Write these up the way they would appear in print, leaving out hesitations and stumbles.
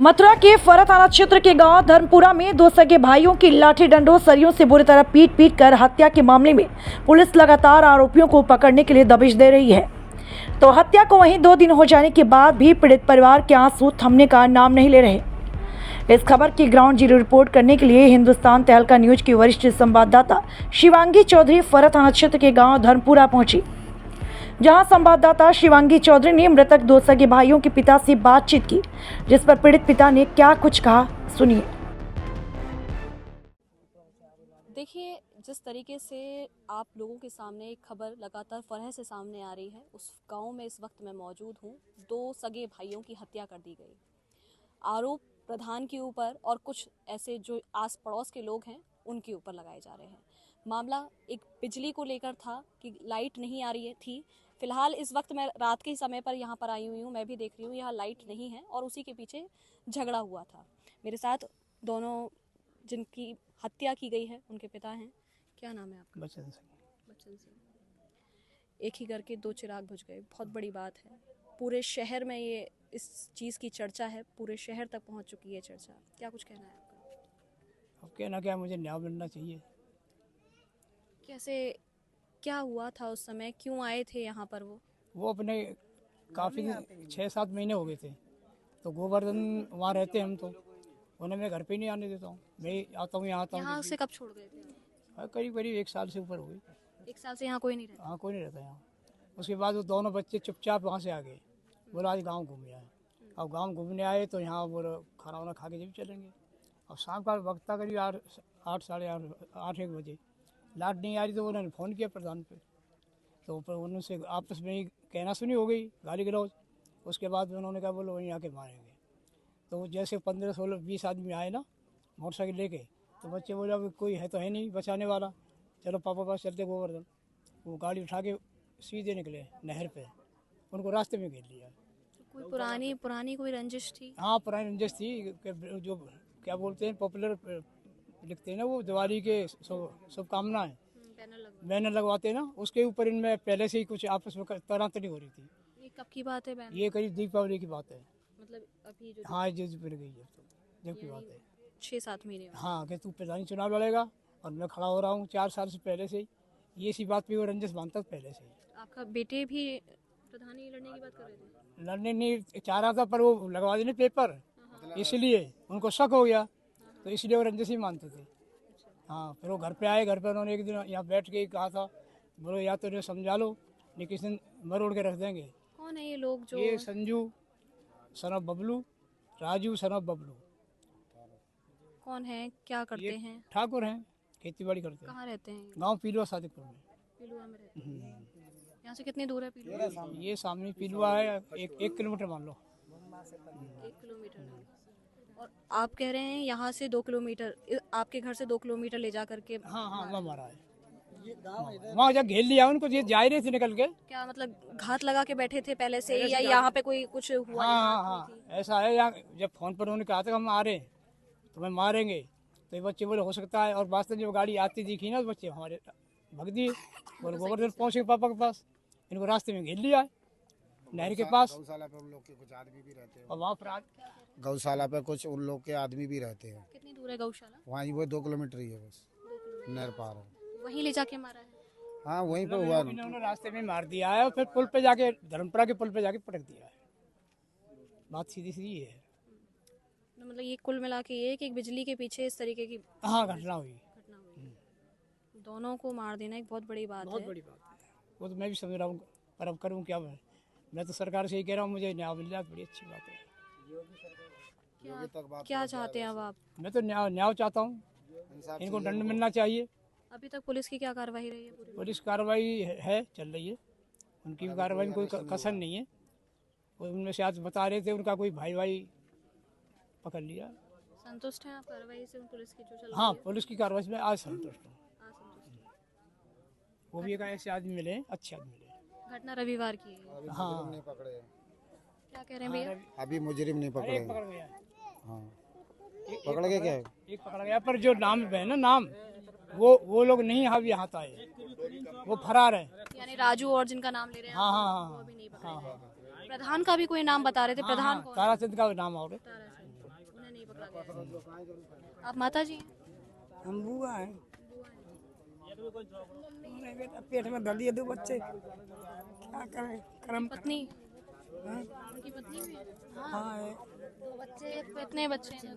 मथुरा के फरा थाना क्षेत्र के गांव धर्मपुरा में दो सगे भाइयों की लाठी डंडों सरियों से बुरी तरह पीट कर हत्या के मामले में पुलिस लगातार आरोपियों को पकड़ने के लिए दबिश दे रही है। तो हत्या को वहीं 2 दिन हो जाने के बाद भी पीड़ित परिवार के आंसू थमने का नाम नहीं ले रहे। इस खबर की ग्राउंड जीरो रिपोर्ट करने के लिए हिंदुस्तान तहलका न्यूज की वरिष्ठ संवाददाता शिवांगी चौधरी फरा थाना क्षेत्र के गाँव धर्मपुरा पहुंची, जहां संवाददाता शिवांगी चौधरी ने मृतक दो सगे भाइयों के पिता से बातचीत की, जिस पर पीड़ित पिता ने क्या कुछ कहा, सुनिए। देखिए, जिस तरीके से आप लोगों के सामने एक खबर लगातार फरह से सामने आ रही है, उस गांव में इस वक्त मैं मौजूद हूं। 2 सगे भाइयों की हत्या कर दी गई। आरोप प्रधान के ऊपर और कुछ ऐसे जो आस पड़ोस के लोग हैं उनके ऊपर लगाए जा रहे हैं। मामला एक बिजली को लेकर था कि लाइट नहीं आ रही थी। फिलहाल इस वक्त मैं रात के समय पर यहाँ पर आई हुई हूँ, मैं भी देख रही हूँ यहाँ लाइट नहीं है और उसी के पीछे झगड़ा हुआ था। मेरे साथ दोनों जिनकी हत्या की गई है उनके पिता हैं। क्या नाम है आपका? बचन सिंह। बच्चन सिंह। एक ही घर के 2 चिराग बुझ गए, बहुत बड़ी बात है। पूरे शहर में ये इस चीज़ की चर्चा है, पूरे शहर तक पहुँच चुकी है चर्चा। क्या कुछ कहना है आपका? अब कहना क्या, मुझे न्याय मिलना चाहिए। कैसे, क्या हुआ था उस समय, क्यों आए थे यहाँ पर? वो अपने काफ़ी 6-7 महीने हो गए थे, तो गोवर्धन वहाँ रहते हम, तो उन्हें मैं घर पे नहीं आने देता हूँ। मैं आता हूँ, यहाँ आता हूँ। यहाँ से कब छोड़ गए थे? करीब 1 साल से ऊपर हो गई। 1 साल से यहाँ कोई नहीं रहता? हाँ, कोई नहीं रहता यहाँ। उसके बाद वो दोनों बच्चे चुपचाप वहाँ से आ गए, बोला आज गाँव घूमने आए। अब गाँव घूमने आए तो यहाँ वो खाना वाना खा के जब चलेंगे। अब शाम का वक्त था, करीब 8 साढ़े 8 1 बजे। लाइट नहीं आ रही तो उन्होंने फ़ोन किया प्रधान पे, तो फिर उनसे आपस में ही कहना सुनी हो गई, गाली गलौज। उसके बाद उन्होंने कहा बोलो वहीं आके मारेंगे। तो जैसे 15 16 20 आदमी आए ना मोटरसाइकिल लेके, तो बच्चे बोला कोई है तो है नहीं बचाने वाला, चलो पापा पास चलते गोवर्धन। वो गाड़ी उठा के सीधे निकले नहर पे, उनको रास्ते में घेर लिया। तो कोई पुरानी कोई रंजिश थी? हाँ, पुरानी रंजिश थी। जो क्या बोलते हैं पॉपुलर लिखते हैं ना, वो दिवाली के शुभकामनाएं बैनर लगवाते हैं ना, उसके ऊपर इनमें पहले से ही कुछ आपस में तनातनी हो रही थी। ये कब की बात है? बैनर ये करीब दीपावली की बात है। मतलब अभी जो हाँ, जो पड़ गई है, तो जब की बात है। 6-7 महीने? हाँ, कि तू प्रधानी चुनाव लड़ेगा और मैं खड़ा हो रहा हूँ 4 साल से पहले से ही। ये सी बात भी वो रंजिश बांधता पहले से ही। आपका बेटे भी प्रधानी लड़ने की बात कर रहे थे? लड़ने नहीं चाह रहा था, पर वो लगवा देने पेपर, इसलिए उनको शक हो गया, तो इसलिए वो रंजिश ही मानते थे। हाँ, फिर वो घर पे आए। घर पे उन्होंने एक दिन यहाँ बैठ के कहा था, बोलो या तो इन्हें समझा लो, नहीं किसी दिन मरोड़ के रख देंगे। कौन है ये लोग? जो ये Sanju son of Bablu, Raju son of Bablu. कौन है, क्या करते हैं? ठाकुर हैं, खेती बाड़ी करते हैं। कहाँ रहते हैं? गांव पीलुआ सादिकपुर में। पिलुआ में रहते हैं। यहाँ से कितनी दूर है पिलुआ? ये सामने पिलुआ है, 1 किलोमीटर मान लो। 1 किलोमीटर है। और आप कह रहे हैं यहाँ से 2 किलोमीटर, आपके घर से 2 किलोमीटर ले जा करके? हाँ हाँ, वहाँ मारा है। वहाँ जब घेर लिया उनको, ये जा रहे थे निकल के। क्या मतलब घात लगा के बैठे थे पहले से, या यहाँ पे कोई कुछ हुआ? हाँ हाँ, ऐसा है। यहाँ जब फोन पर उन्होंने कहा था हम आ रहे हैं तो मैं मारेंगे, तो ये बच्चे बोले हो सकता है। और वास्तव में जब गाड़ी आती दिखी ना, तो बच्चे हमारे भग दिए, बोले गोवर्धन पहुँचे पापा के पास। इनको रास्ते में घेर लिया नहर के पास। गौशाला पे उन लोग के कुछ आदमी भी रहते हैं। और वहाँ पर गौशाला पे कुछ उन लोग के आदमी भी रहते हैं। कितनी दूर है गौशाला? वहाँ वो 2 किलोमीटर ही है बस, नहर पार है। वहीं ले जाके मारा है? हाँ, वहीं पे हुआ। इन्होंने रास्ते में मार दिया है और फिर पुल पे जाके, धर्मपुरा के पुल पे जाके पटक दिया है। बात सीधी सी है। तो मतलब ये कुल मिला के ये कि एक बिजली के पीछे इस तरीके की हाँ, घटना हुई। दोनों को मार देना एक बहुत बड़ी बात है। बहुत बड़ी बात है, वो तो मैं भी समझ रहा हूँ, पर अब करूँ क्या मैं तो सरकार से ही कह रहा हूँ, मुझे न्याय मिल जाए, बड़ी अच्छी बात है। क्या चाहते हैं अब आप? मैं तो न्याय चाहता हूँ, इनको दंड मिलना चाहिए। अभी तक पुलिस की क्या कार्रवाई रही है? पुलिस कार्रवाई है, चल रही है। उनकी भी कार्रवाई में कोई कसर नहीं है। वो उनमें से आज बता रहे थे उनका कोई भाई पकड़ लिया। संतुष्ट हैं आप कार्रवाई से पुलिस की जो चल रही है? हाँ, पुलिस की कार्रवाई में आज संतुष्ट हूँ। वो भी एक ऐसे आदमी मिले, अच्छे आदमी मिले। घटना रविवार की है। हाँ, नहीं पकड़े। क्या कह रहे हैं भैया? अभी मुजरिम नहीं पकड़े। एक पकड़ गया। हाँ, पकड़ के क्या है? एक पकड़ गया, पर जो नाम है ना, नाम वो लोग नहीं यहाँ आए, वो फरार है। यानी राजू और जिनका नाम ले रहे हैं हाँ आप, हाँ वो हाँ अभी नहीं पकड़े हाँ गए। हाँ। प्रधान का भी कोई नाम बता रहे थे? प्रधान कौन? ताराचंद का नाम और तारा सिंह। उन्हें नहीं पकड़ा गया। आप माता जी हैं? हम बुआ हैं। उन्हें बेटा पेट में दर्द है, 2 बच्चे, क्या करें, कर्म करें। पत्नी हाँ? उनकी पत्नी भी है? हाँ है। 2 बच्चे, कितने बच्चे हैं?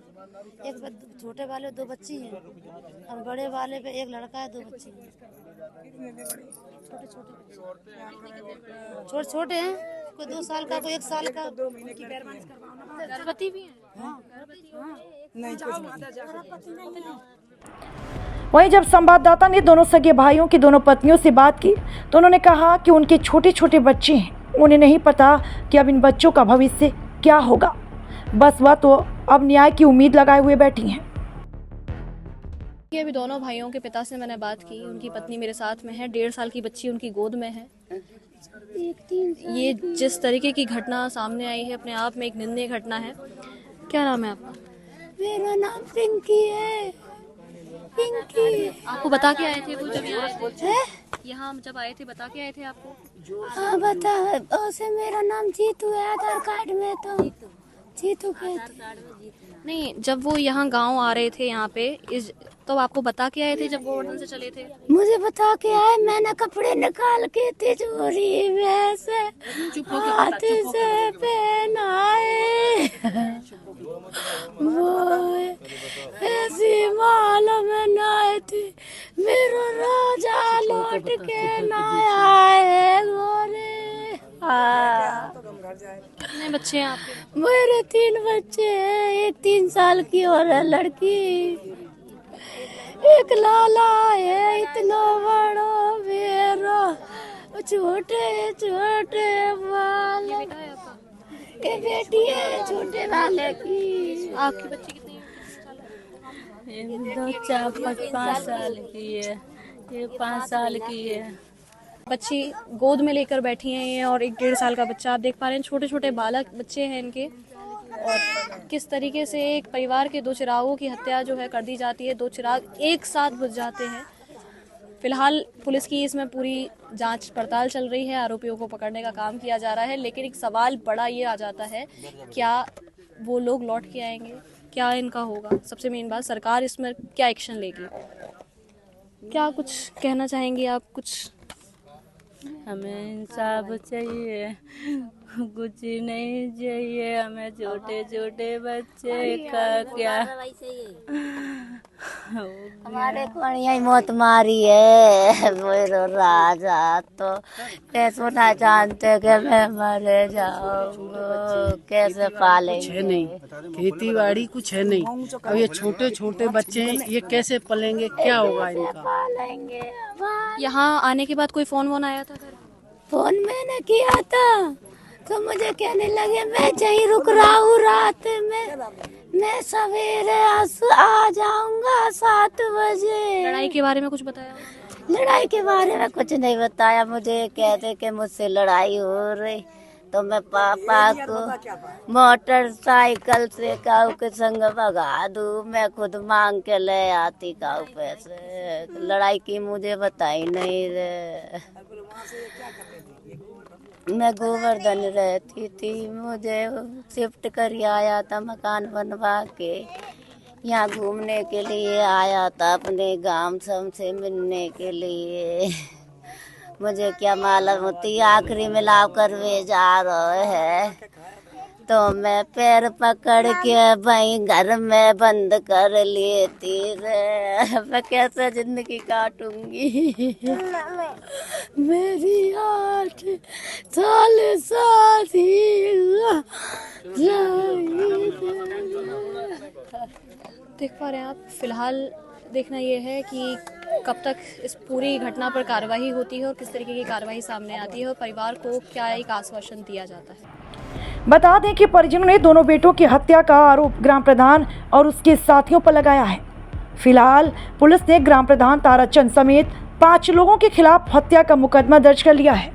एक छोटे वाले 2 बच्ची हैं और बड़े वाले पे 1 लड़का है, 2 बच्ची हैं। छोटे छोटे हैं, कोई 2 साल का, कोई 1 साल का। गर्भवती भी हैं? नहीं कुछ नहीं। वहीं जब संवाददाता ने दोनों सगे भाइयों की दोनों पत्नियों से बात की तो उन्होंने कहा कि उनके छोटे छोटे बच्चे हैं, उन्हें नहीं पता कि अब इन बच्चों का भविष्य क्या होगा। बस वह तो अब न्याय की उम्मीद लगाए हुए बैठी हैं। ये अभी दोनों भाइयों के पिता से मैंने बात की, उनकी पत्नी मेरे साथ में है, 1.5 साल की बच्ची उनकी गोद में है। ये जिस तरीके की घटना सामने आई है अपने आप में एक निंदनीय घटना है। क्या नाम है आपका? मेरा नाम पिंकी है। पिंकी। आपको बता के आए थे वो जब यहाँ आए थे? यहाँ जब आए थे बता के आए थे आपको? हाँ बता, उसे मेरा नाम जीतू है, आधार कार्ड में तो जीतू कहते। नहीं, जब वो यहाँ गांव आ रहे थे यहाँ पे तो आपको बता के आए थे जब गोवर्धन से चले थे? मुझे बता के आए, मैंने कपड़े निकाल के तिजोरी में से हाथ से पहनाए। वो ऐसी मालूम नहीं थी, मेरा राजा लौट के ना आए गोरे। कितने बच्चे हैं आपके? मेरे 3 बच्चे हैं, एक 3 साल की और है लड़की, एक लाला है, इतना बड़ा मेरा छोटे छोटे वाले। ये बेटा है आपका? ये बेटी है छोटे वाले की। आपकी बच्ची कितनी है? 2, 4, 5 साल की है, ये 5 साल की है। बच्ची गोद में लेकर बैठी हैं ये, और एक 1.5 साल का बच्चा। आप देख पा रहे हैं छोटे छोटे बालक बच्चे हैं इनके, और किस तरीके से एक परिवार के 2 चिरागों की हत्या जो है कर दी जाती है। 2 चिराग एक साथ बुझ जाते हैं। फिलहाल पुलिस की इसमें पूरी जांच पड़ताल चल रही है, आरोपियों को पकड़ने का काम किया जा रहा है। लेकिन एक सवाल बड़ा ये आ जाता है, क्या वो लोग लौट के आएंगे? क्या इनका होगा? सबसे मेन बात, सरकार इसमें क्या एक्शन लेगी? क्या कुछ कहना चाहेंगी आप? कुछ हमें इंसाफ चाहिए, कुछ नहीं चाहिए हमें। छोटे छोटे बच्चे का क्या हमारे को यही मौत मारी है। मेरा राजा तो कैसे ना जानते कि मैं मर जाऊंगा, कैसे पालेंगे? है नहीं, खेती बाड़ी कुछ है नहीं। अब ये छोटे छोटे बच्चे हैं, ये कैसे पलेंगे? क्या होगा इनका? पालेंगे। यहाँ आने के बाद कोई फोन वोन आया था घर? फोन मैंने किया था तो मुझे कहने लगे मैं यहीं रुक रहा हूँ, रात में मैं सवेरे आ जाऊंगा 7 बजे। लड़ाई के बारे में कुछ बताया? लड़ाई के बारे में कुछ नहीं बताया। मुझे कहते कि मुझसे लड़ाई हो रही, तो मैं पापा को मोटरसाइकिल से काऊ के संग भगा दूं, मैं खुद मांग के ले आती काऊ पैसे। लड़ाई की मुझे बताई नहीं रे। मैं गोवर्धन रहती थी, मुझे शिफ्ट कर आया था मकान बनवा के। यहाँ घूमने के लिए आया था, अपने गांव से मिलने के लिए। मुझे क्या मालूम होती आखिरी मिलाव कर वे जा रहे हैं, तो मैं पैर पकड़ के वहीं घर में बंद कर लेती रे। मैं कैसे जिंदगी काटूंगी? मेरी 8 साल शादी देख पा रहे हैं आप। फिलहाल देखना ये है कि कब तक इस पूरी घटना पर कार्रवाई होती है और किस तरीके की कार्रवाई सामने आती है और परिवार को क्या एक आश्वासन दिया जाता है। बता दें कि परिजनों ने दोनों बेटों की हत्या का आरोप ग्राम प्रधान और उसके साथियों पर लगाया है। फिलहाल पुलिस ने ग्राम प्रधान ताराचंद समेत 5 लोगों के खिलाफ हत्या का मुकदमा दर्ज कर लिया है।